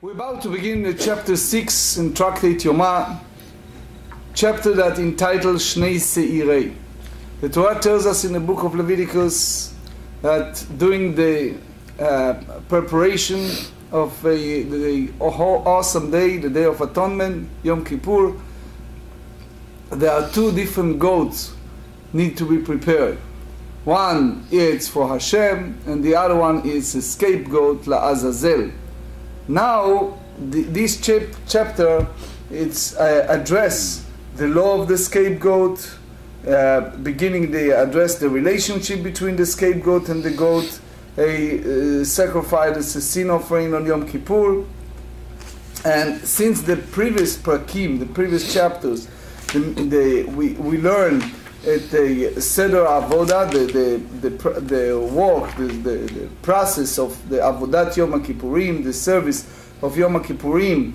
We're about to begin chapter 6 in Tractate Yoma, chapter that entitled Shnei Seirei. The Torah tells us in the book of Leviticus that during the preparation of the awesome day, the day of Atonement, Yom Kippur, there are two different goats need to be prepared. One is for Hashem, and the other one is a scapegoat, La'azazel. Now, this chapter, it's address the law of the scapegoat, beginning they address the relationship between the scapegoat and the goat, a sacrifice as a sin offering on Yom Kippur. And since the previous prakim, the previous chapters, we learn at the Seder Avoda, the work, the process of the Avodat Yom Kippurim, the service of Yom Kippurim,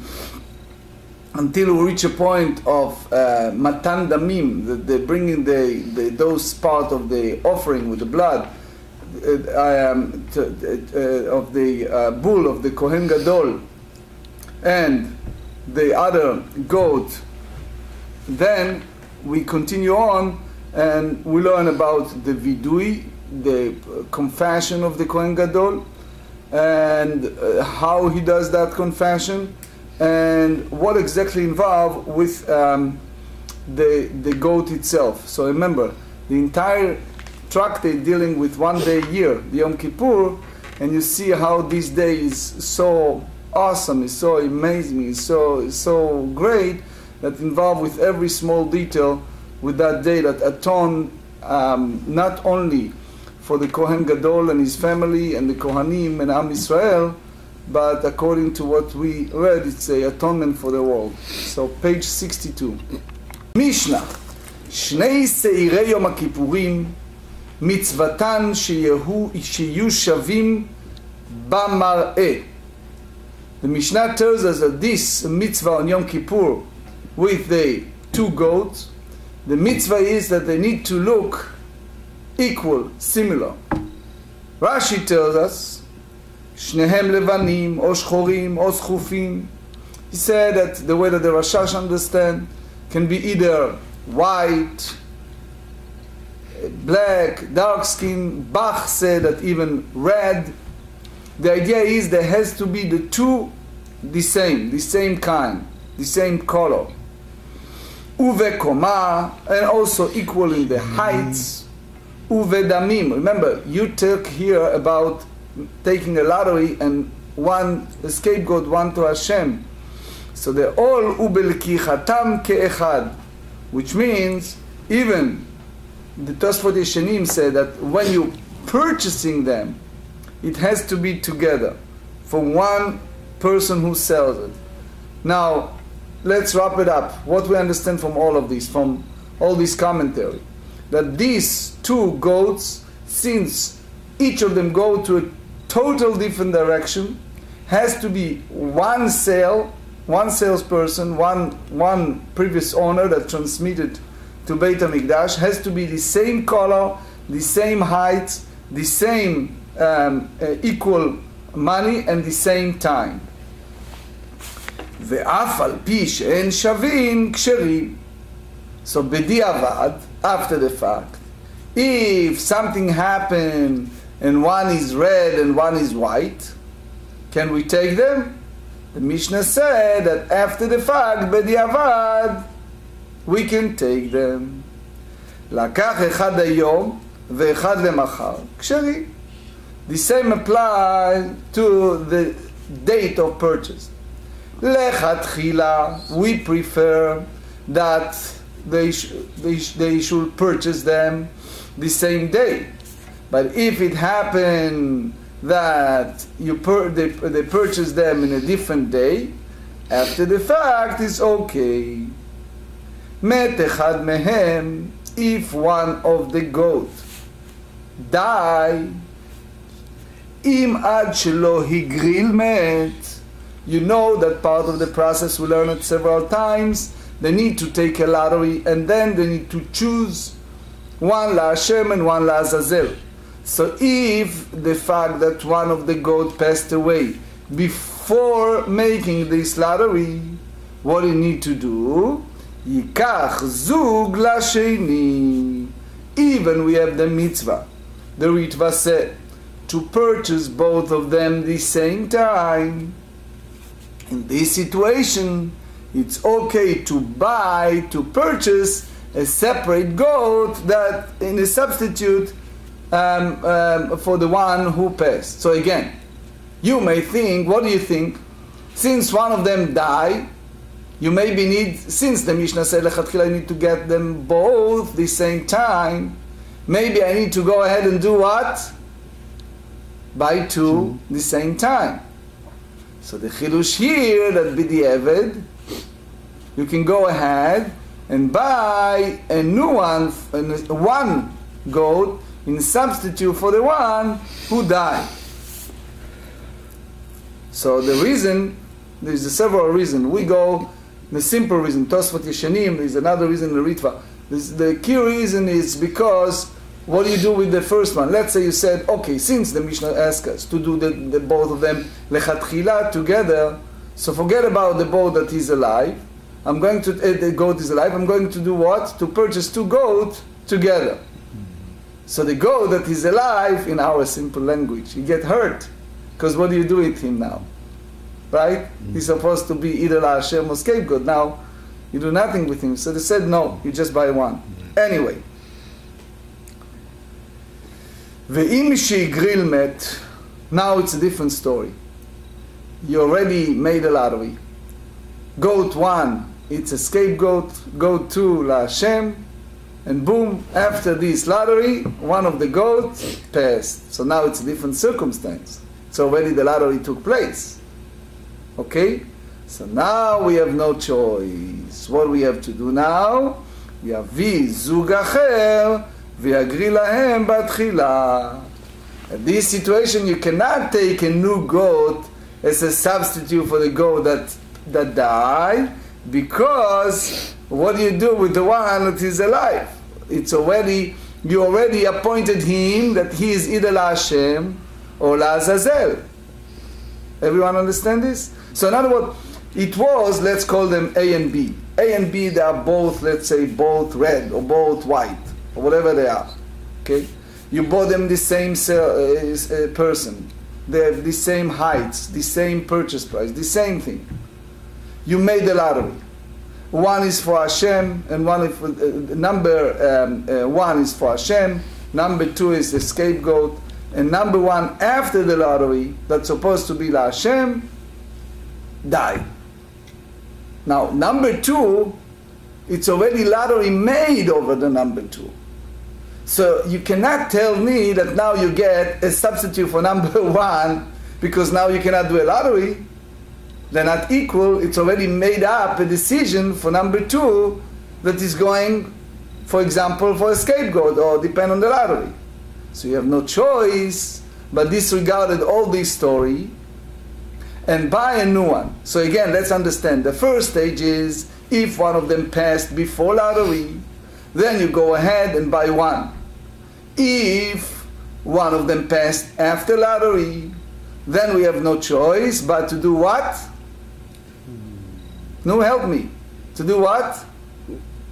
until we reach a point of Matan Damim, the bringing those part of the offering with the blood of the bull of the Kohen Gadol and the other goat. Then we continue on and we learn about the vidui, the confession of the Kohen Gadol, and how he does that confession, and what exactly involved with the goat itself. So remember, the entire tractate dealing with one day a year, the Yom Kippur, and you see how this day is so awesome, is so amazing, is so great, that involved with every small detail with that day that atone not only for the Kohen Gadol and his family and the Kohanim and Am Israel, but according to what we read, it's a atonement for the world. So page 62. Mishnah. Shnei Seirei Yom הכיפורים מצוותן שיהיו שווים במראה. The Mishnah tells us that this mitzvah on Yom Kippur with the two goats, the mitzvah is that they need to look equal, similar. Rashi tells us, Shnehem levanim, o shchorim, o schufim. He said that the way that the Rashash understand can be either white, black, dark skin. Bach said that even red. The idea is there has to be the two the same kind, the same color. Uve koma, and also equal in the heights. Uve damim. Remember, you talk here about taking a lottery and one scapegoat, one to Hashem. So they're all ubelkichatam keechad, which means even the Tosfot Yeshanim said that when you're purchasing them, it has to be together from one person who sells it. Now, let's wrap it up. What we understand from all of this, from all this commentary, that these two goats, since each of them go to a total different direction, has to be one salesperson, one previous owner that transmitted to Beit HaMikdash, has to be the same color, the same height, the same equal money, and the same time. ואף על פי שאין שווים כשרים. So בדיעבד, after the fact, if something happened and one is red and one is white, can we take them? The Mishnah said that after the fact, בדיעבד, we can take them. לקח אחד היום ואחד למחר, כשרים. The same applies to the date of purchase. Lechatchila, we prefer that they should purchase them the same day. But if it happened that they purchase them in a different day, after the fact, it's okay. Met echad mehem, if one of the goats die, im ad shelo higril met. You know that part of the process, we learned it several times, they need to take a lottery and then they need to choose one LaHashem and one LaAzazel. So if the fact that one of the goats passed away before making this lottery, what you need to do, yikach zug lasheni. Even we have the mitzvah, the ritva said, to purchase both of them the same time. In this situation, it's okay to purchase a separate goat that in a substitute for the one who passed. So again, you may think, what do you think? Since one of them died, you maybe need, since the Mishnah said lechatchila I need to get them both the same time, maybe I need to go ahead and do what? Buy two the same time. So the chidush here that b'di'evad, you can go ahead and buy a new one goat in substitute for the one who died. So the reason, there's several reasons. We go the simple reason, Tosfot Yeshanim, there's another reason in the Ritva. The key reason is because what do you do with the first one? Let's say you said, okay, since the Mishnah asked us to do the both of them lechatchila together, so forget about the boat that is alive. I'm going to, the goat is alive, I'm going to do what? To purchase two goats together. So the goat that is alive, in our simple language, he get hurt. Because what do you do with him now? Right? He's supposed to be either la Hashem or scapegoat. Now, you do nothing with him. So they said, no, you just buy one. Anyway. Ve'im she'igril met, now it's a different story. You already made a lottery. Goat 1, it's a scapegoat. Goat 2, la Hashem. And boom, after this lottery, one of the goats passed. So now it's a different circumstance. So already the lottery took place. Okay? So now we have no choice. What we have to do now? Yavi zug acher v'yagri lahem batchila. In this situation, you cannot take a new goat as a substitute for the goat that died, because what do you do with the one that is alive? It's already, you already appointed him that he is either la Hashem or la Azazel. Everyone understand this? So in other words, it was, let's call them A and B. A and B, they are both, let's say, both red or both white, or whatever they are. Okay? You bought them the same person. They have the same heights, the same purchase price, the same thing. You made the lottery. One is for Hashem, and one is for, number 1 is for Hashem, number 2 is the scapegoat, and number 1 after the lottery, that's supposed to be la Hashem, died. Now, number 2, it's already lottery made over the number 2. So you cannot tell me that now you get a substitute for number 1 because now you cannot do a lottery. They're not equal. It's already made up a decision for number 2 that is going, for example, for a scapegoat or depend on the lottery. So you have no choice but disregarded all this story and buy a new one. So again, let's understand. The first stage is if one of them passed before lottery, then you go ahead and buy one. If one of them passed after lottery, then we have no choice but to do what? No, help me. To do what?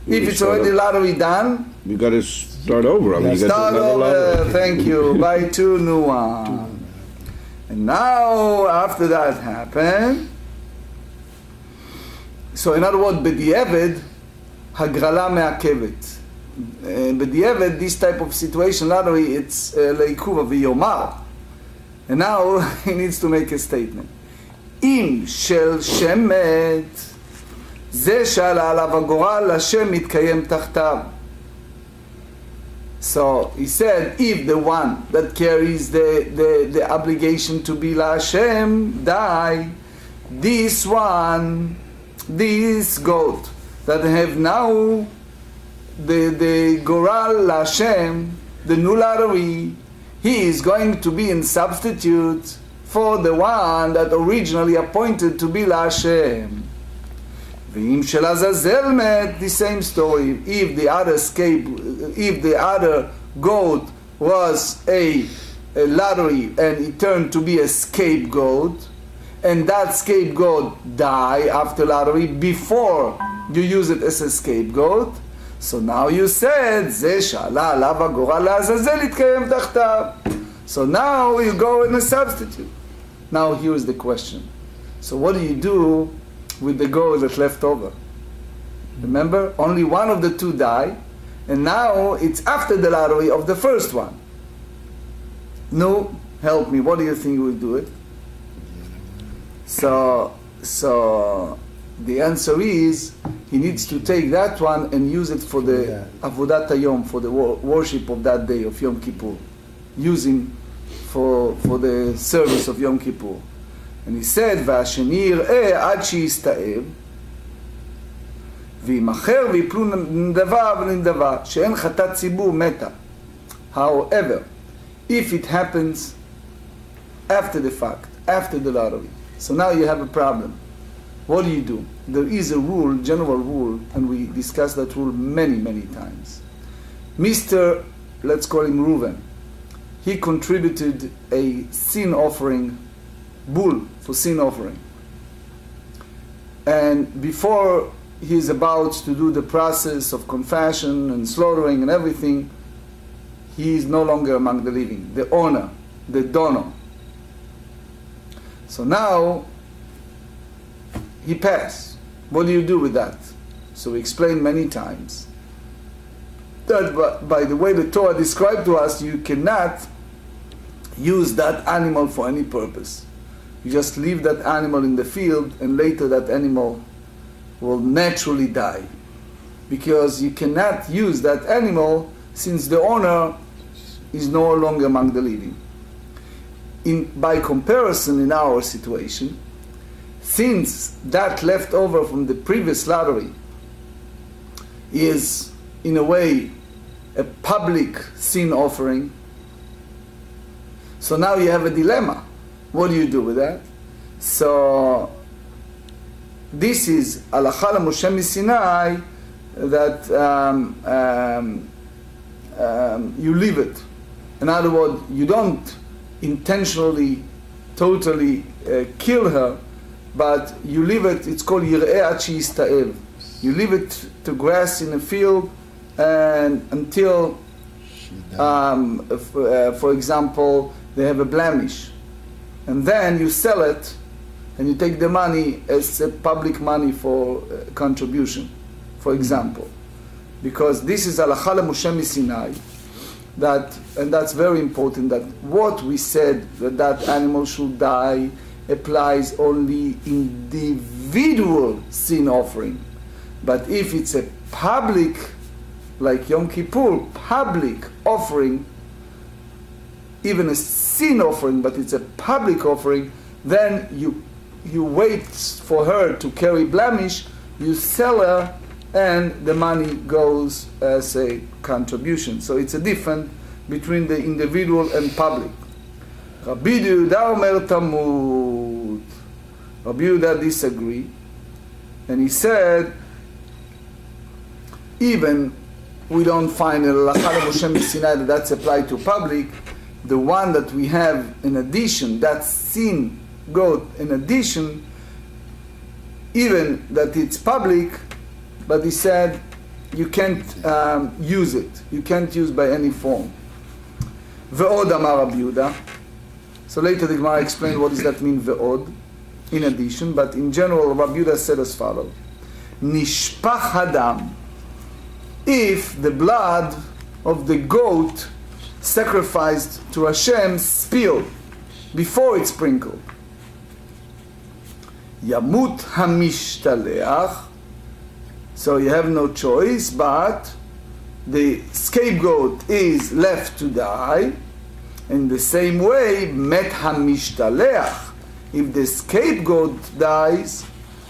If it's already lottery done, you got to start over. I mean, you start over. Thank you. Buy two new ones. And now, after that happened, so in other words, b'di'evad, hagrala me'akevet. B'di'evad, this type of situation, lottery, it's leikuva v'yomar. And now he needs to make a statement. Im shel shemet, זה שעלה עליו הגורל, השם מתקיים תחתיו. So he said, if the one that carries the obligation to be la Hashem die, this one, this goat that have now the goral la Hashem, the new lottery, he is going to be in substitute for the one that originally appointed to be la Hashem. V'im shel Azazel met, the same story. If the other goat was a lottery and it turned to be a scapegoat, and that scapegoat die after lottery before you use it as a scapegoat, so now you said, זה שעלה עליו הגורל לעזאזל יתקיים תחתיו. So now you go in a substitute. Now here's the question. So what do you do with the goat that's left over? Remember, only one of the two die, and now it's after the lottery of the first one. No, help me, what do you think we'll do it? So the answer is, he needs to take that one and use it for the Avodat HaYom, for the worship of that day of Yom Kippur. Using for the service of Yom Kippur. And he said, והשני יראה עד שיסתאב, וימכר ויפלו נדבה ונדבה, שאין חטאת ציבור מתה. However, if it happens after the fact, after the lottery, so now you have a problem. What do? There is a rule, general rule, and we discussed that rule many, many times. Mr., let's call him Reuven, he contributed a sin offering, bull for sin offering. And before he is about to do the process of confession and slaughtering and everything, he is no longer among the living, the owner, the donor. So now, he passed. What do you do with that? So we explained many times that by the way the Torah described to us, you cannot use that animal for any purpose. You just leave that animal in the field, and later that animal will naturally die. Because you cannot use that animal since the owner is no longer among the living. By comparison, in our situation, since that left over from the previous lottery is, in a way, a public sin offering, so now you have a dilemma. What do you do with that? So this is Halacha Moshe Sinai, that you leave it. In other words, you don't intentionally, totally kill her, but you leave it. It's called Yir'eh Ad Sheyistaev. You leave it to grass in a field, and until, for example, they have a blemish, and then you sell it, and you take the money as public money for contribution, for example, because this is Halacha Moshe Sinai. And that's very important, that what we said that animal should die applies only individual sin offering. But if it's a public, like Yom Kippur, public offering, even a sin offering, but it's a public offering, then you wait for her to carry blemish, you sell her, and the money goes as a contribution. So it's a difference between the individual and public. Rabbi Yehuda Omer Talmud. Rabbi Yehuda disagreed, and he said, even we don't find a Halacha Moshe Sinai that's applied to public, the one that we have in addition, that sin goat in addition, even that it's public, but he said you can't use it. You can't use by any form. Ve'od amar Rabbi Yehuda. So later the Gemara explained what does that mean, ve'od, in addition. But in general, Rabbi Yehuda said as follows: Nishpach hadam. If the blood of the goat sacrificed to Hashem spilled before it's sprinkled, Yamut hamishtalech. So you have no choice, but the scapegoat is left to die. In the same way, met hamishtalech. If the scapegoat dies,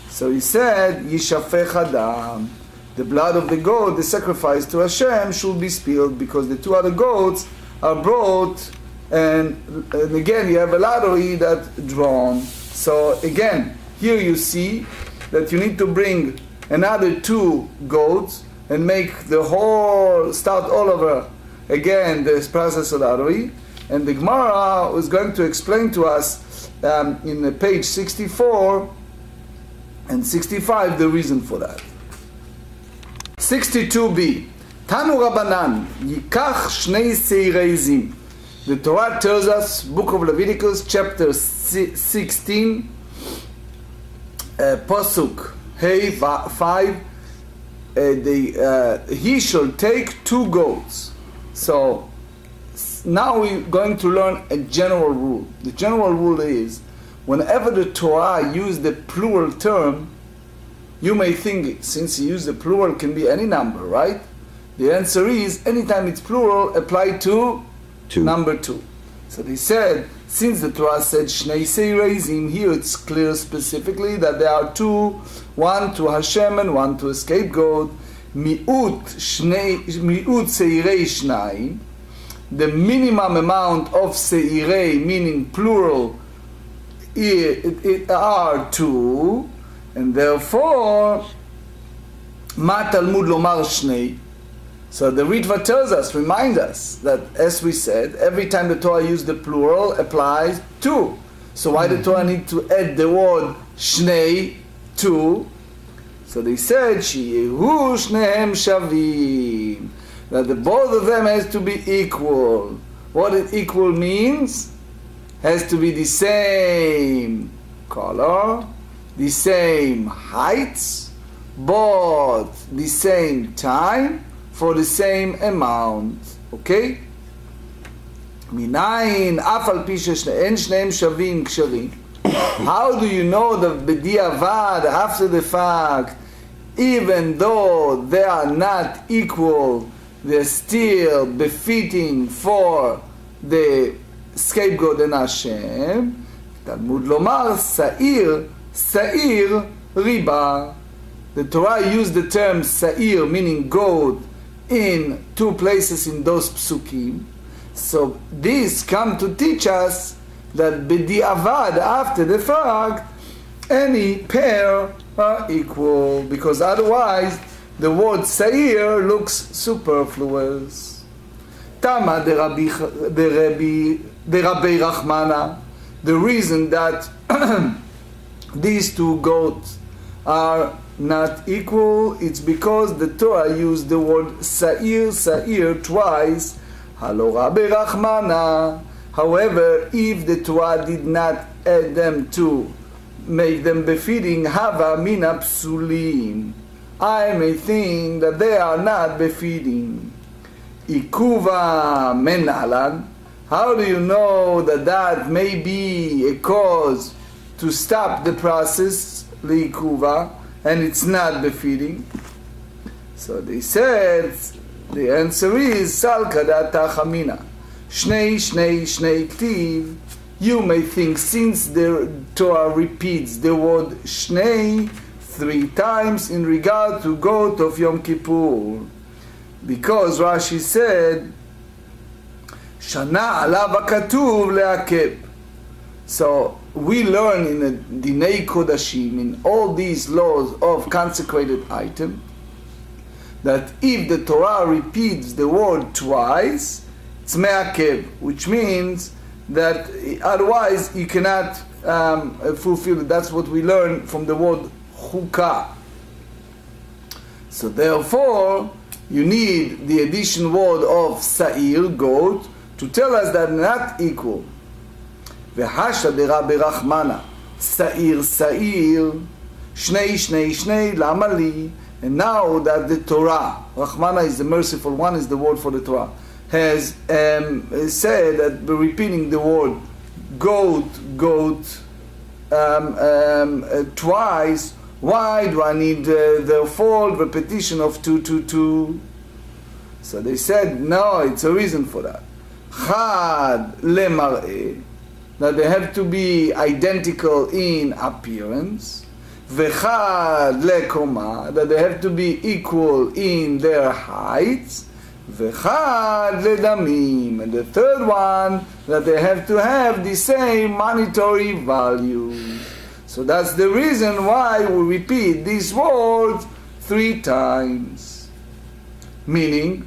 so he said, Yishafech hadam. The blood of the goat, the sacrifice to Hashem, should be spilled, because the two other goats are brought, and again you have a lottery that's drawn. So again, here you see that you need to bring another two goats and make the whole, start all over again this process of lottery. And the Gemara was going to explain to us in page 64 and 65 the reason for that. 62b. Tanu Rabbanan Yikach Shnei Seirei Zim. The Torah tells us, Book of Leviticus, chapter 16, Pasuk Hey 5. He shall take 2 goats. So now we're going to learn a general rule. The general rule is, whenever the Torah uses the plural term, you may think, since he used the plural, can be any number, right? The answer is, anytime it's plural, apply to number 2. So they said, since the Torah said Shnei Seirei Zim, here it's clear specifically that there are 2, one to Hashem and one to a scapegoat. Mi'ut Seirei Shnai, the minimum amount of Seirei, meaning plural, are 2, and therefore, Ma Talmud Lomar Shnei. So the Ritva tells us, reminds us, that as we said, every time the Torah used the plural, applies 2. So why the Torah need to add the word Shnei, 2? So they said, Sheyehu Shnehem Shavim, that the both of them has to be equal. What it equal means? Has to be the same color, the same heights, both the same time, for the same amount. Okay? Minayin afal pi shne'en shneim shavim ksharim. How do you know that b'diavad, after the fact, even though they are not equal, they're still befitting for the scapegoat and Hashem? Talmud lomar sa'ir, sa'ir riba. The Torah used the term sa'ir, meaning goat, in 2 places in those psukim. So this come to teach us that b'di'avad, after the fact, any pair are equal, because otherwise the word sa'ir looks superfluous. Tama de Rabbi Rachmana. The reason that these 2 goats are not equal, it's because the Torah used the word sa'ir, sa'ir twice. Halo Rabbi Rachmana. However, if the Torah did not add them to make them befitting, hava mina psulim, I may think that they are not befitting. Ikuva menalan. How do you know that that may be a cause to stop the process, liikuva, and it's not befitting? So they said, the answer is salkadat tachamina. Shnei, shnei, shnei ktiv. You may think, since the Torah repeats the word shnei 3 times in regard to goat of Yom Kippur, because Rashi said, Shana alav hakatuv le'akeb. So we learn in the Dinei Kodashim, in all these laws of consecrated item, that if the Torah repeats the word twice, it's me'akev, which means that otherwise you cannot fulfill it. That's what we learn from the word chukah. So therefore, you need the addition word of sa'ir, goat, to tell us that not equal. V'hasha de Rabbi Rachmana, sa'ir, sa'ir, shnei, shnei, shnei, lama li. And now that the Torah, Rachmana is the merciful one, is the word for the Torah, has said that by repeating the word goat, goat twice, why do I need the fold repetition of 2, 2, 2? So they said, no, it's a reason for that. Chad lemar'eh, that they have to be identical in appearance. V'chad lekoma, that they have to be equal in their heights. V'chad ledamim, and the third one, that they have to have the same monetary value. So that's the reason why we repeat these words 3 times. Meaning,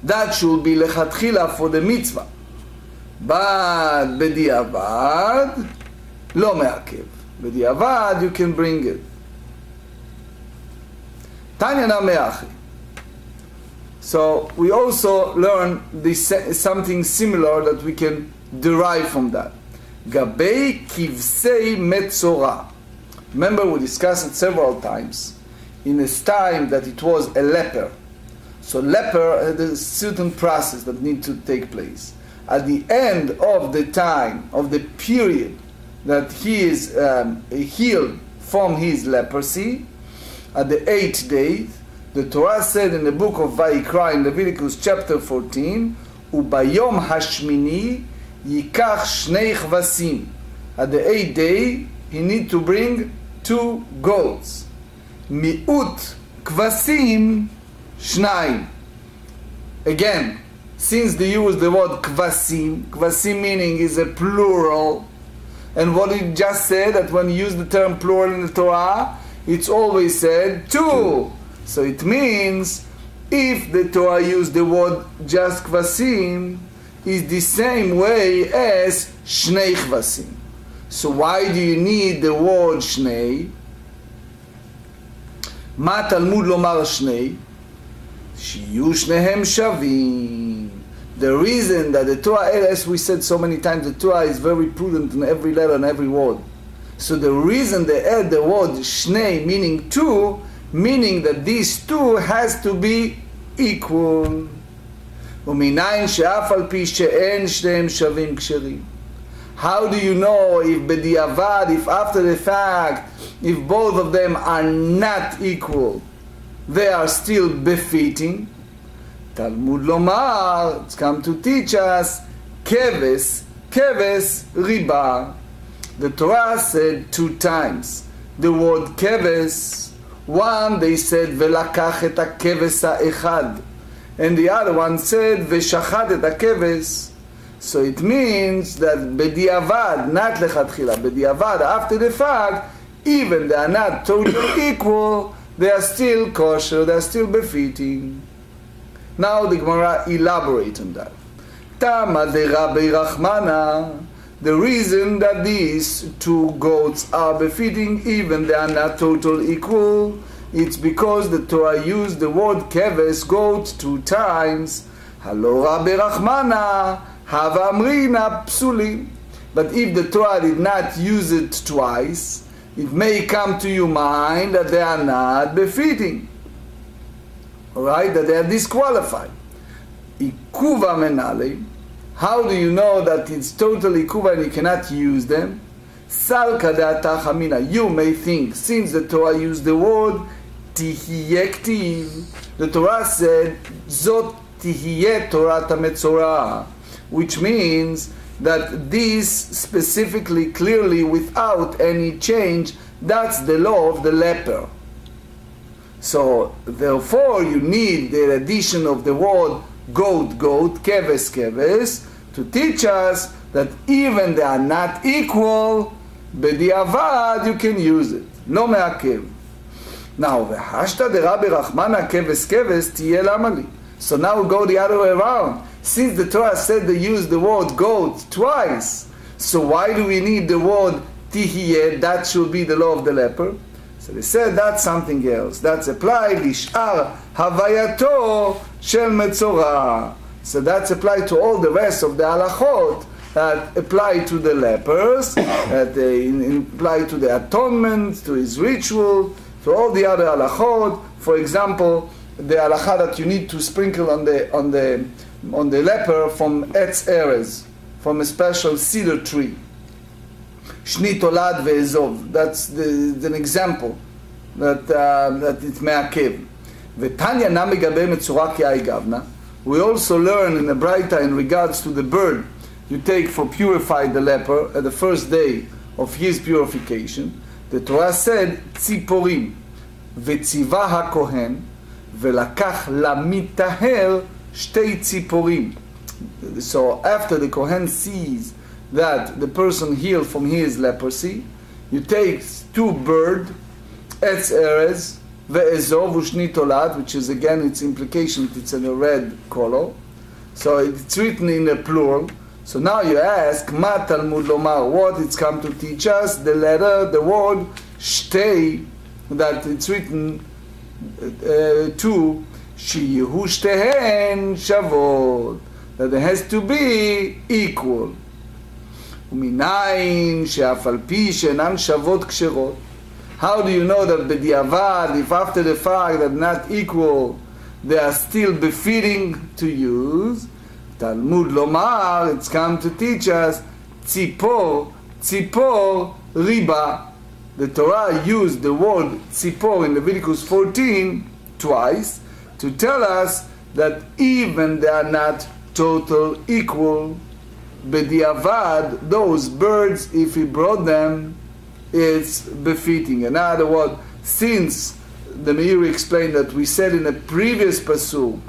that should be lechatchila for the mitzvah. But בדיעבד לא מעכב. בדיעבד you can bring it. תניא נמי אחי. So we also learn this, something similar that we can derive from that. גבי כבשי מצורע. Remember we discussed it several times. In a time that it was a leper. So leper had a certain process that need to take place. At the end of the time, of the period that he is healed from his leprosy, at the 8th day, the Torah said in the book of Vayikra in Leviticus chapter 14, "Ubayom hashmini yikach shnei chvasim." At the 8th day, he need to bring 2 goats. Mi'ut kvasim shnayim. Again, since they use the word kvasim, kvasim meaning is a plural, and what it just said, that when you use the term plural in the Torah, it's always said 2. So it means, if the Torah used the word just kvasim, is the same way as shnei kvasim. So why do you need the word shnei? מה תלמוד לומר שני? שיהיו שניהם שווים. The reason that the Torah, as we said so many times, the Torah is very prudent in every letter and every word. So the reason they add the word shnei, meaning 2, meaning that these 2 has to be equal. ומניין שאף על פי שאין שניהם שווים כשרים. How do you know if bediavad, if after the fact, if both of them are not equal, they are still befitting? Talmud lomar, it's come to teach us, keves riba. The Torah said 2 times the word keves. One they said velakach et hakeves ha'echad, and the other one said veshachat et hakeves. So it means that bediavad, not lechatchila, bediavad, after the fact, even they are not totally equal, they are still kosher, they are still befitting. Now the Gemara elaborates on that. Tama de Rabbi Rachmana, the reason that these 2 goats are befitting, even they are not totally equal, it's because the Torah used the word keves, goat, 2 times. Halo Rabbi Rachmana, Hava amrina psulim. But if the Torah did not use it twice, it may come to your mind that they are not befitting. Alright, that they are disqualified. Ikuva menale. How do you know that it's totally ikuva and you cannot use them? Salka de'ata chamina. You may think, since the Torah used the word tihiyektiv, the Torah said, Zot tihiyeh Torah metzorah, which means that this specifically, clearly, without any change, that's the law of the leper. So, therefore, you need the addition of the word goat, keves, to teach us that even they are not equal, bediavad, you can use it. No me'akev. Now, v'hashta de Rabbi Rachmana keves tiyeh lamali. So now we go the other way around. Since the Torah said they use the word goat twice, so why do we need the word tihiyeh? That should be the law of the leper. So they said that's something else. That's applied lish'ar havayato shel metzorah. So that's applied to all the rest of the halachot that apply to the lepers, that they apply to the atonement, to his ritual, to all the other halachot. For example, the halacha that you need to sprinkle on the leper from etz erez, from a special cedar tree. Shni tolad ve'ezov. That's an example that it's me'akev. V'tanya nami gabe metzora ki'ai gavna. We also learn in the Braita in regards to the bird you take for purify the leper at the first day of his purification. The Torah said tziporim v'tziva hakohen v'lakach lamitaher shtei tziporim. So after the Kohen sees that the person healed from his leprosy, you take 2 birds, etz erez, ve'ezov ushni tolad, which is again its implication, it's in a red color. So it's written in a plural. So now you ask, Ma Talmud Lomar, what it's come to teach us? The letter, the word shtei, that it's written to Shiyu shtehen shavot, that it has to be equal. Uminayin she'af al pi she'enan shavot ksherot. How do you know that b'diavad, if after the fact that not equal, they are still befitting to use? Talmud Lomar, it's come to teach us, tzipor riba. The Torah used the word tzipor in Leviticus 14 twice to tell us that even they are not total equal, b'diavad, those birds, if he brought them, it's befitting. In other words, since the Meiri explained that we said in a previous pasuk,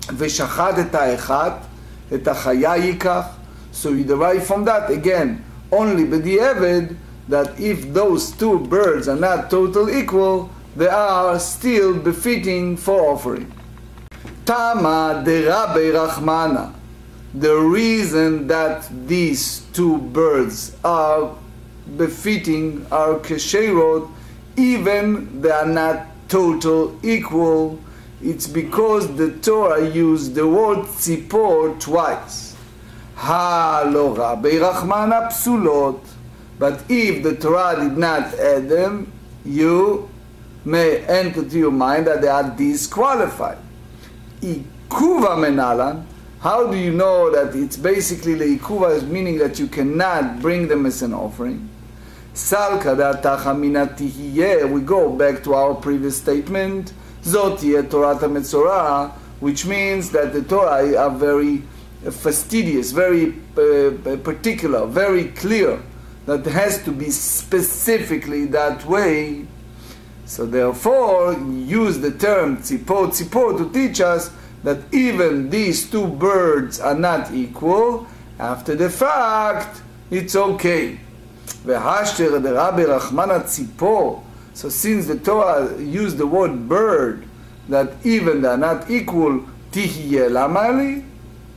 V'shachat et ha'echat, et ha'chaya yikach, so you derive from that again, only b'diavad, that if those two birds are not total equal, they are still befitting for offering. Tama de Rabbi Rachmana, the reason that these two birds are befitting, are kesherot, even they are not total equal, it's because the Torah used the word tzipor twice. Ha lo Rabbi Rachmana psulot, but if the Torah did not add them, you may enter to your mind that they are disqualified. Ikuva menalan, how do you know that it's basically leikuva, meaning that you cannot bring them as an offering? Salka da'atacha minatihiyeh, we go back to our previous statement, zotiyeh Torah metzorah, which means that the Torah are very fastidious, very particular, very clear, that has to be specifically that way. So therefore, use the term tzipor to teach us that even these two birds are not equal. After the fact, it's okay. V'hashter de Rabbi Rachmana tzipor. So since the Torah used the word bird, that even they are not equal, tihiyeh lamali.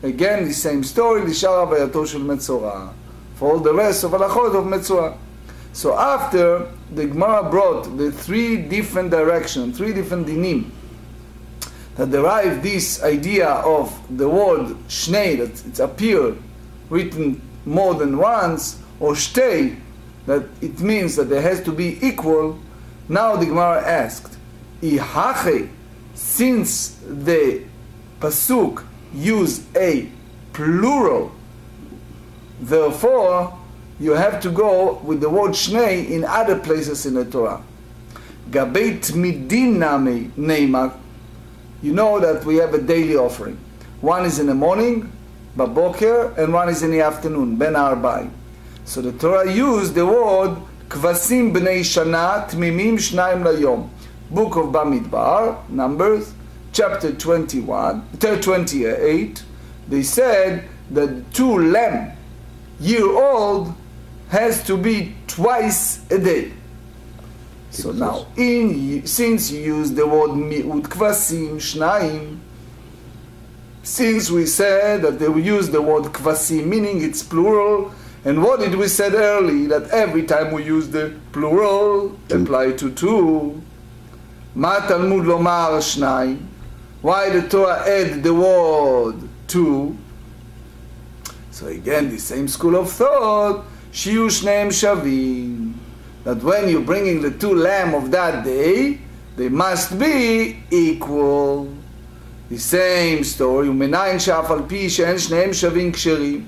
Again, the same story, l'shar havayato shel metzorah, for all the rest of halachot of metzorah. So after the Gemara brought the three different directions, three different dinim, that derive this idea of the word shnei, that it's appeared written more than once, or shtei, that it means that there has to be equal. Now the Gemara asked, Ihache, since the pasuk use a plural, therefore you have to go with the word shnei in other places in the Torah. Gabei tmidin nami neimar. You know that we have a daily offering. One is in the morning, baboker, and one is in the afternoon, ben arba'im. So the Torah used the word kvasim b'nei shana tmimim shnayim layom. Book of Bamidbar, Numbers, chapter 28. They said that 2 lamb year old has to be twice a day. So now, since you use the word mi'ut kvasim shnayim, since we said that they will use the word kvasim, meaning it's plural, and what did we said earlier? That every time we use the plural, apply to 2. Ma Talmud Lomar shnayim. Why the Torah add the word 2? So again, the same school of thought, shiyu shneim shavim, that when you're bringing the 2 lamb of that day, they must be equal. The same story, umenayin she'af al pi she'en shneim shavim ksherim.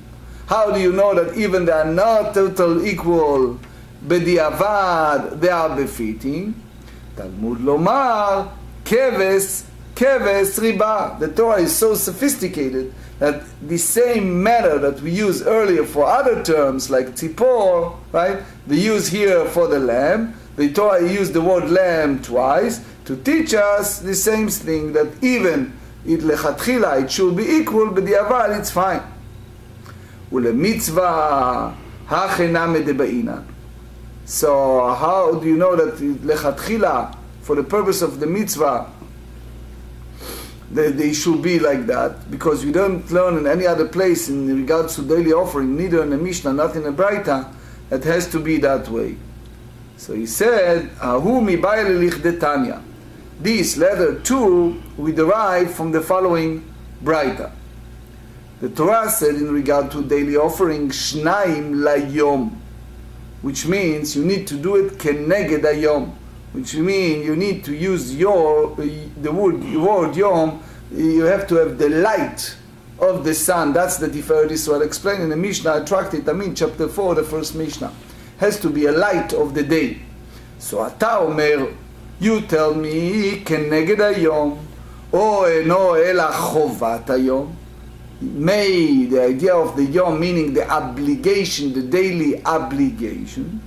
How do you know that even they are not total equal, b'diavad, they are befitting? Talmud Lomar, keves riba. The Torah is so sophisticated that the same matter that we use earlier for other terms like tzipor, right? They use here for the lamb. The Torah used the word lamb twice to teach us the same thing, that even it lechatchila it should be equal, but the aval it's fine. Ule mitzvah hachename debaina. So how do you know that lechatchila, for the purpose of the mitzvah, they should be like that, because we don't learn in any other place in regards to daily offering, neither in the Mishnah, not in the Braita, it has to be that way. So he said, Ahu mi ba'el lichdetanya. This letter 2 we derive from the following Braita. The Torah said in regard to daily offering, Shnaim layom, which means you need to do it keneged hayom, which means you need to use the word yom, you have to have the light of the sun. That's the Tiferet Israel explained in the Mishnah, Tractate, chapter 4, the first Mishnah. Has to be a light of the day. So Ata Omer, you tell me, keneged hayom, o eno ela chovat hayom. May the idea of the yom meaning the obligation, the daily obligation.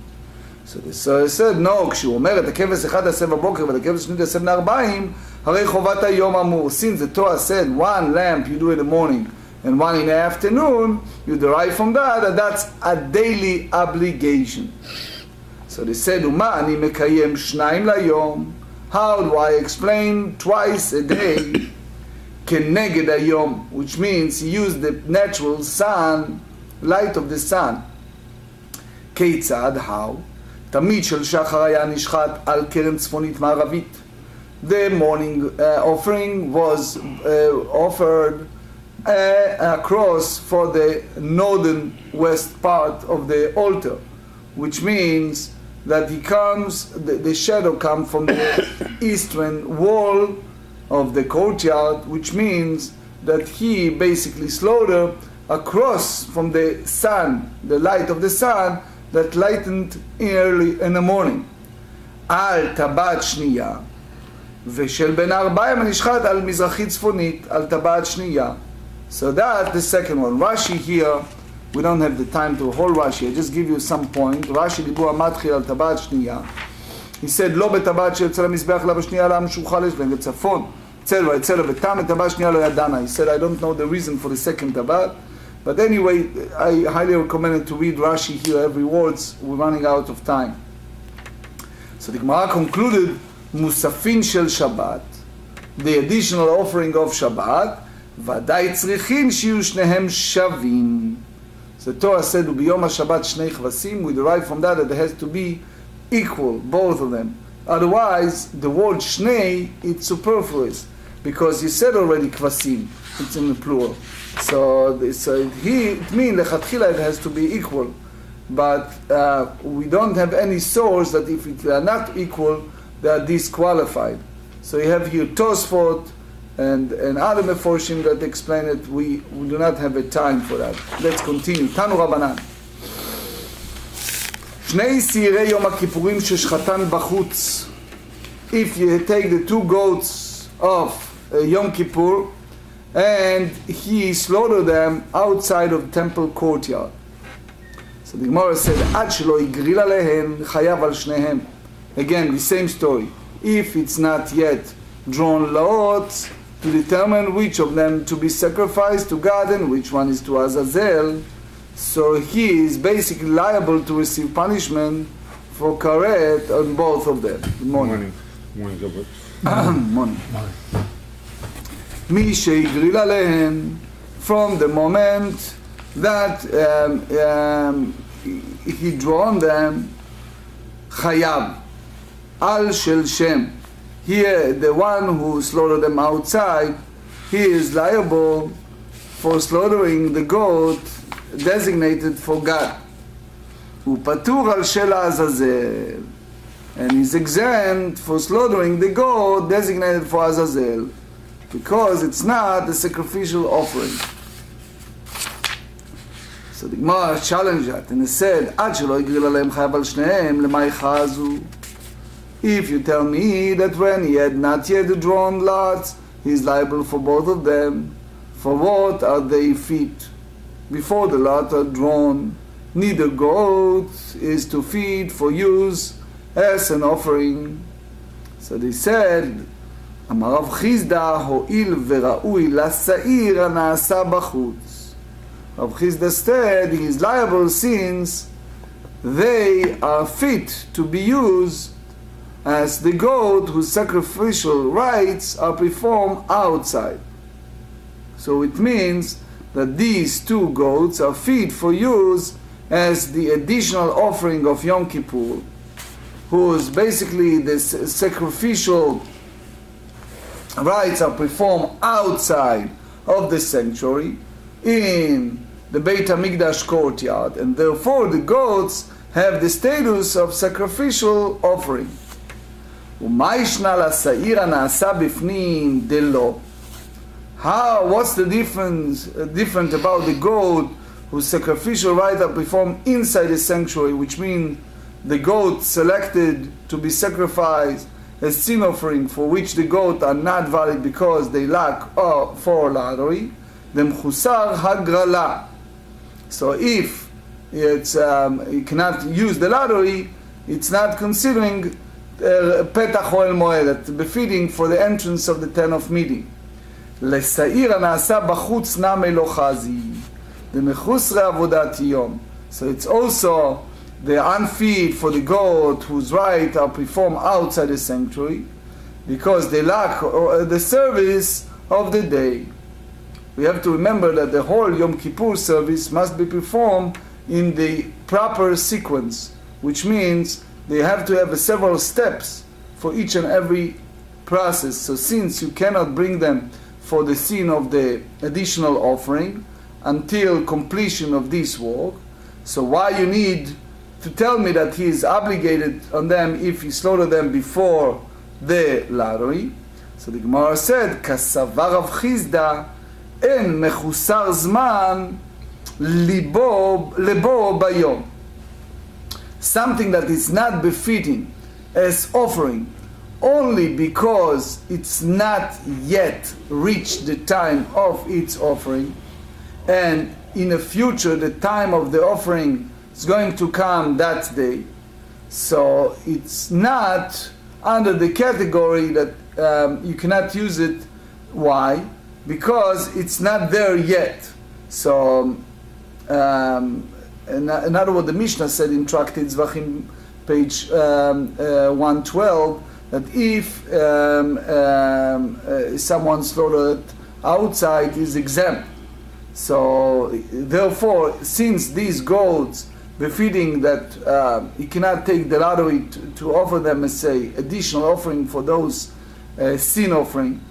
So he said, no, כשהוא אומר את הכבש אחד עשה בבוקר ואת הכבש שני עשה בני 40, הרי חובת היום אמור. Since the Torah said one lamp you do in the morning and one in the afternoon, you derive from that that's a daily obligation. So they said, ומה אני מקיים שניים ליום? How do I explain twice a day? Keneged hayom, which means he used the natural sun, light of the sun. כיצד, how? תמיד של שחר היה נשחט על קרן צפונית מערבית. The morning offering was offered across for the northern west part of the altar, which means that he comes, the shadow comes from the eastern wall of the courtyard, which means that he basically slaughtered across from the sun, the light of the sun that lightened early in the morning. על טבעת שנייה, ושל בין 40 הנשחט על מזרחית צפונית, על טבעת שנייה. So that's the second one. Rashi here, we don't have the time to hold Rashi, I just give you some point. Rashi דיבור המתחיל על טבעת שנייה. He said, לא בטבעת שיוצא למזבח לה בשנייה לה המשוחל יש בין לצפון. צל ויצא ותם את טבעת שנייה לא ידענה. He said, I don't know the reason for the second טבעת. But anyway, I highly recommend it to read Rashi here every words. We're running out of time. So the Gemarrah concluded, Musafin shel Shabbat, the additional offering of Shabbat, ודאי צריכים שיהיו שניהם שווים. So the Torah said, וביום השבת שני כבשים, we derive from that it has to be equal, both of them. Otherwise, the word shnei, it's superfluous, because he said already kvasim, it's in the plural. So it means lechatchila it has to be equal, but we don't have any source that if they are not equal, they are disqualified. So you have here Tosfot and other meforshim that explain it. We do not have a time for that. Let's continue. Tanu Rabbanan. שני שעירי יום הכיפורים ששחטן בחוץ. If you take the 2 goats of Yom Kippur and he slaughtered them outside of the temple courtyard. So the Gemarrah said, עד שלא יגריל עליהן חייב על שניהם. Again, the same story. If it's not yet drawn lots to determine which of them to be sacrificed to God and which one is to Azazel, so he is basically liable to receive punishment for karet on both of them. Good morning. Morning, Gilbert. Morning. מי שהגריל עליהן, from the moment that he drawn them, חייב, על של שם. Here, the one who slaughtered them outside, he is liable for slaughtering the goat designated for God. הוא פטור על של העזאזל, and he's exempt for slaughtering the goat designated for Azazel, because it's not a sacrificial offering. So the Gemarrah challenged that, and it said, עד שלא יגריל עליהם חייב על שניהם, למה יחזו? If you tell me that when he had not yet drawn lots, he is liable for both of them, for what are they feet? Before the lot are drawn, neither goat is to feed for use as an offering. So they said, אמר רב חיסדא הואיל וראוי לשעיר הנעשה בחוץ. Rav Chisda said he is liable since they are fit to be used as the goat whose sacrificial rites are performed outside. So it means that these two goats are fit for use as the additional offering of Yom Kippur, whose basically the sacrificial rites are performed outside of the sanctuary in the Beit HaMikdash courtyard, and therefore the goats have the status of sacrificial offering. What's the different about the goat whose sacrificial rites are performed inside the sanctuary, which means the goat selected to be sacrificed as sin offering, for which the goat are not valid because they lack for lottery, the mechusar hagrala. So if it's you cannot use the lottery, it's not considering pag-aaral moed, befitting for the entrance of the tent of meeting. לשעיר הנעשה בחוץ נמי לא חזי, דמחוסרי עבודת יום. So it's also the unfit for the goat whose rites are performed outside the sanctuary, because they lack the service of the day. We have to remember that the whole Yom Kippur service must be performed in the proper sequence, which means they have to have several steps for each and every process. So since you cannot bring them for the sin of the additional offering until completion of this work, so why you need to tell me that he is obligated on them if he slaughtered them before the lottery? So the Gemarrah said, "Kasavar Rav Chizda en mechusar zman lebo bayom." Something that is not befitting as offering only because it's not yet reached the time of its offering, and in the future the time of the offering is going to come that day. So it's not under the category that you cannot use it. Why? Because it's not there yet. So in other words, the Mishnah said in Tractate Zvachim, page 112, that if someone slaughtered outside is exempt. So therefore, since these goats befitting that he cannot take the lottery to offer them as a additional offering for those sin offering,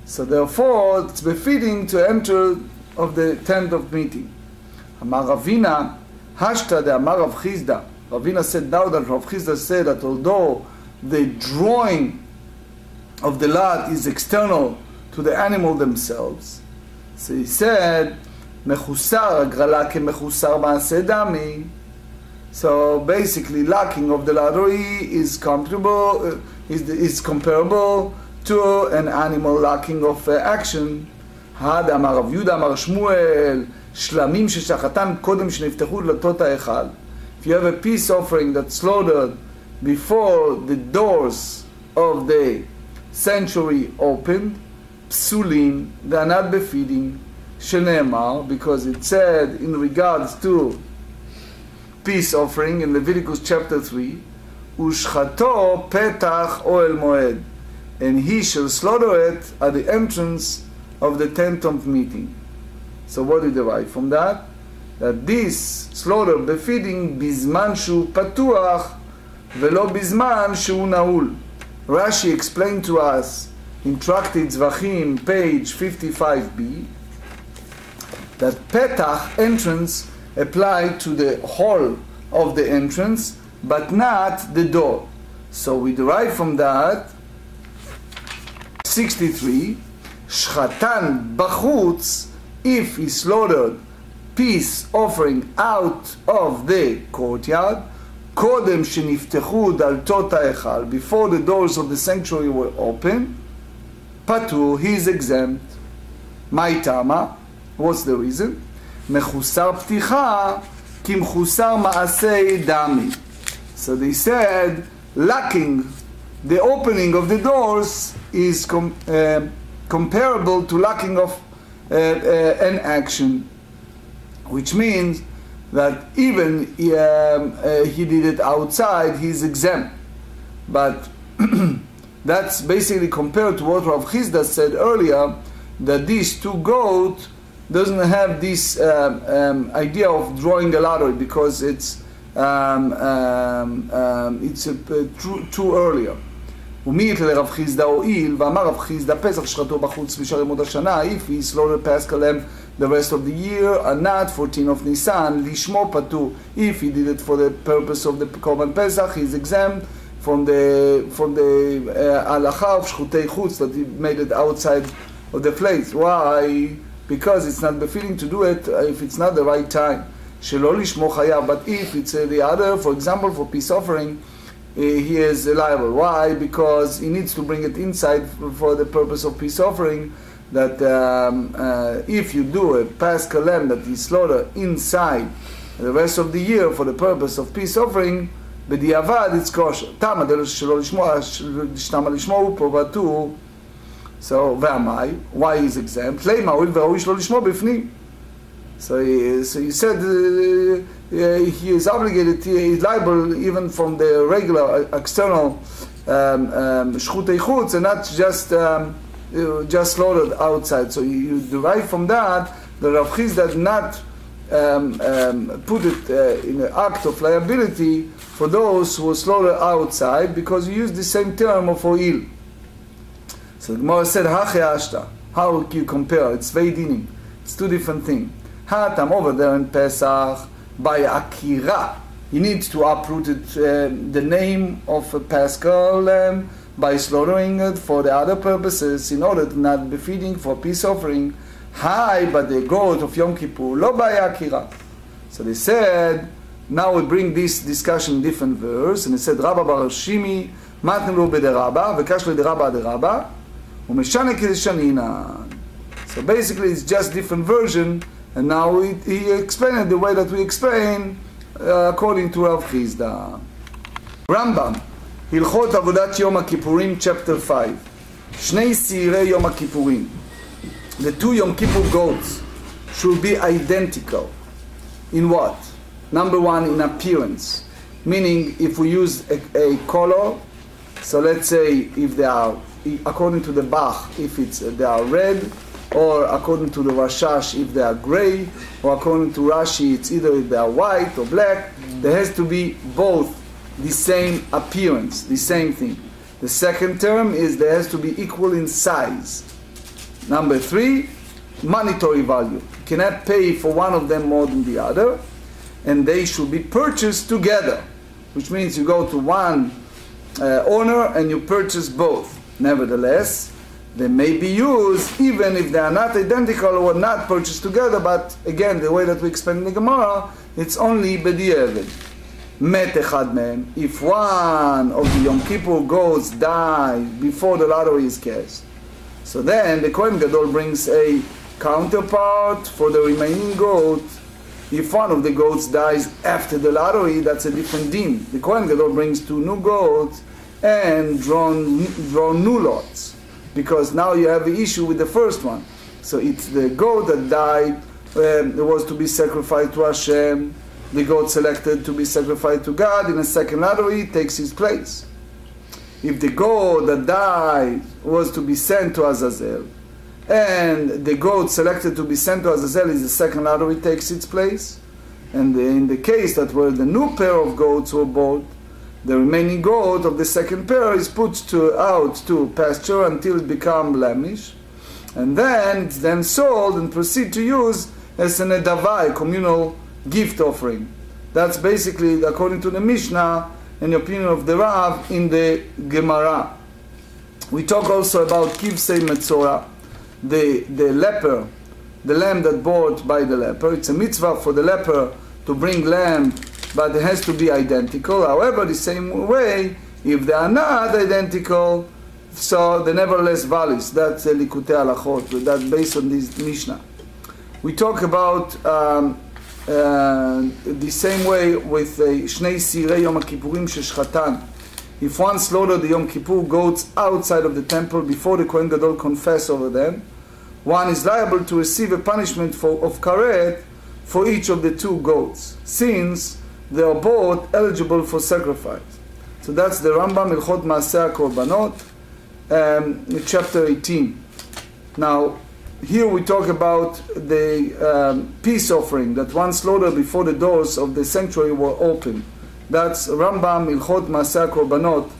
so therefore it's befitting to enter of the tent of meeting. Amar Ravina, Hashta de Amar Rav Chizda. Ravina said now that Rav Chizda said that although the drawing of the lot is external to the animal themselves, so he said, Mechusar agrala ke mechusar ma'aseh dami. So basically, lacking of the lottery is comparable to an animal lacking of action. Had Amar Rav Yuda Amar Shmuel shlamim sheshachatan kodem shniftechu dlatot ha'echal. If you have a peace offering that's slaughtered before the doors of the sanctuary opened, psulim, they are not befitting, sheneemar, because it said in regards to peace offering in Leviticus chapter 3, ushchato petach oel moed, and he shall slaughter it at the entrance of the tent of meeting. So what do you derive from that? That this slaughter befitting bizman shu patuach velo bizman shu naul. Rashi explained to us in Tractate Zvachim, page 55b, that petach, entrance, applied to the whole of the entrance, but not the door. So we derive from that 63, shchatan bachutz, if he slaughtered peace offering out of the courtyard, kodem sheniftechu daltot ha'echal, before the doors of the sanctuary were open, patur, he is exempt. Ma'itama, what's the reason? Mechusar pticha ki mechusar ma'aseh dami. So they said, lacking the opening of the doors is comparable to lacking of an action, which means that even he did it outside, he is exempt. But That's basically compared to what Rav Chizda said earlier, that these two goats doesn't have this idea of drawing a lottery, because it's too earlier. ומית לרב חיסדא הועיל, ואמר רב חיסדא פסח שחטו בחוץ בשערי מות השנה, if he slaughtered Paschal lamb the rest of the year, and not 14 of Nisan, לשמו פטור. If he did it for the purpose of the Korban Pesach, he is exempt from the halacha of shchutai chutz, that he made it outside of the place. Why? Because it's not befitting to do it if it's not the right time. שלא לשמו חייב, but if it's the other, for example, for peace offering, he is liable. Why? Because he needs to bring it inside for the purpose of peace offering, that if you do a Paschal lamb that he slaughtered inside the rest of the year for the purpose of peace offering, בדיעבד it's kosher. תמה דלו שלא לשמו הוא פה פטור. So, והמאי, why is exempt? למה הואיל וראוי שלא לשמו בפנים. So he said he is obligated, he is liable even from the regular external shchutei chutz, and not just slaughtered outside. So you derive from that Rav Chizda did not put it in an act of liability for those who were slaughtered outside, because he used the same term of oil. So the Gemara said, how do you compare? It's very dinim. It's two different things. Hatam over there in Pesach, by akira, he needs to uproot it, the name of a Paschal lamb, by slaughtering it for the other purposes, in order to not be feeding for peace offering. Hi, but the goat of Yom Kippur, lo by akira. So they said, now we bring this discussion in different verse, and they said, Rabba bar Shimi, matnu lo b'derabba, v'kash lo derabba derabba, u'meshane kedeshanina. So basically it's just different version. And now he explained it the way that we explain according to Rav Chizda. Rambam, הלכות עבודת יום הכיפורים, chapter 5. שני שעירי יום הכיפורים. The two Yom Kippur goats should be identical. In what? Number one, in appearance. Meaning, if we use a color, so let's say if they are, according to the Bach, if they are red, or according to the Rashash, if they are gray, or according to Rashi, it's either if they are white or black. There has to be both the same appearance, the same thing. The second term is there has to be equal in size. Number three, monetary value. You cannot pay for one of them more than the other, and they should be purchased together, which means you go to one owner and you purchase both. Nevertheless, they may be used even if they are not identical or not purchased together, but again, the way that we explain in the Gemara, it's only b'di'evet. Met echad mehem, if one of the Yom Kippur goats dies before the lottery is cast, so then the Kohen Gadol brings a counterpart for the remaining goat. If one of the goats dies after the lottery, that's a different din. The Kohen Gadol brings two new goats and draw new lots, because now you have the issue with the first one. So it's the goat that died, it was to be sacrificed to Hashem. The goat selected to be sacrificed to God in a second lottery takes his place. If the goat that died was to be sent to Azazel, and the goat selected to be sent to Azazel is the second lottery takes its place, and in the case that where the new pair of goats were bought, the remaining goat of the second pair is put out to pasture until it becomes blemish, and then it's then sold and proceed to use as an edavai, communal gift offering. That's basically according to the Mishnah and the opinion of the Rav in the Gemarrah. We talk also about kivsei metzora, the leper, the lamb that bought by the leper. It's a mitzvah for the leper to bring lamb, but it has to be identical. However, the same way, if they are not identical, so they're nevertheless valid. That's the likutei halachot. That's based on this Mishnah. We talk about the same way with shnei sirei Yom Kippurim sheshchatan. If one slaughtered the Yom Kippur goats outside of the temple before the Kohen Gadol confess over them, one is liable to receive a punishment of karet for each of the two goats, since they are both eligible for sacrifice. So that's the Rambam Ilchot Maaseh HaKorbanot, chapter 18. Now, here we talk about the peace offering that one slaughtered before the doors of the sanctuary were open. That's Rambam Ilchot Maaseh HaKorbanot,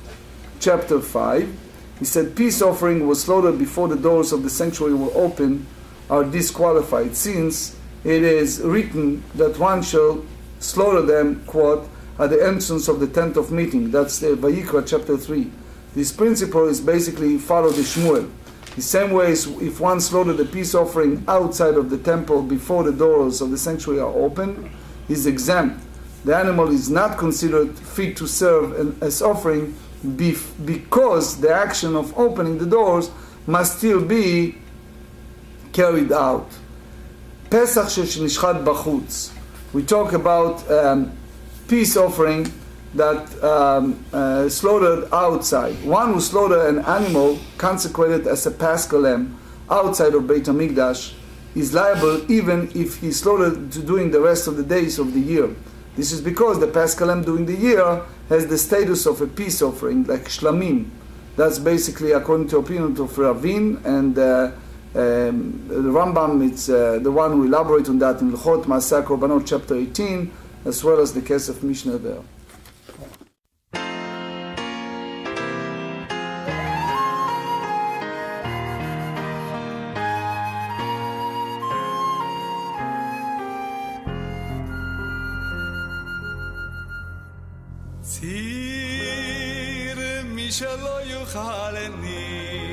chapter 5. He said peace offering was slaughtered before the doors of the sanctuary were open are disqualified, since it is written that one shall slaughter them, quote, at the entrance of the tent of meeting. That's the Vayikra chapter 3. This principle is basically follow the Shmuel. The same way as if one slaughtered the peace offering outside of the temple before the doors of the sanctuary are open, is exempt. The animal is not considered fit to serve as offering because the action of opening the doors must still be carried out. Pesach שנשחט בחוץ. We talk about peace offering that slaughtered outside. One who slaughtered an animal consecrated as a Paschal lamb outside of Beit HaMikdash is liable even if he slaughtered during the rest of the days of the year. This is because the Paschal lamb during the year has the status of a peace offering, like shlamim. That's basically according to opinion of Ravin, and the Rambam, it's the one who elaborates on that in Ilchot Maaseh HaKorbanot chapter 18, as well as the case of Mishnah there. ציר מי שלא יוכל אני